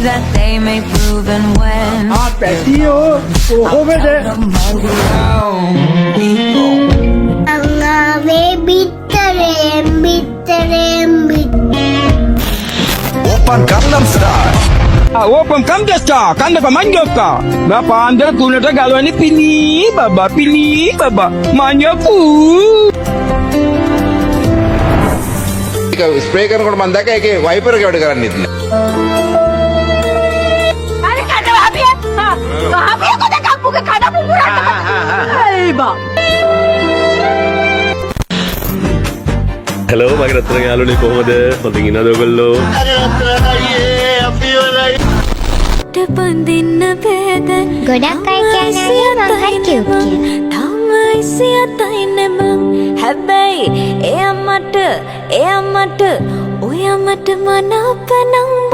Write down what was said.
that they may prove and when. පැටියෝ කොහොමද අංගාවේ බිත්තරෙන් Open Gangnam Style. Open Gangnam Style. Kanda pamanjoka. Bapa anda kunata galwani pilih baba manjaku. Spray කරනකොට මම දැක්ක ඒකේ wiper එක වැඩ කරන්නේත් නෑ. අර කඩ වහපිය. වහපිය කොද කප්පුක කඩ පුපුරන්න. අයිබා. හලෝ මගේ රත්තරන් යාළුවනේ කොහොමද? හොඳින් ඉන්නවද ඔයගොල්ලෝ? පඳින්න බේද ගොඩක් අය කියන්නේ මං හරි කියුක් කියලා. තමයි සියතයි නෙමං හැබැයි එයා මට ඔයා මට මනපනම්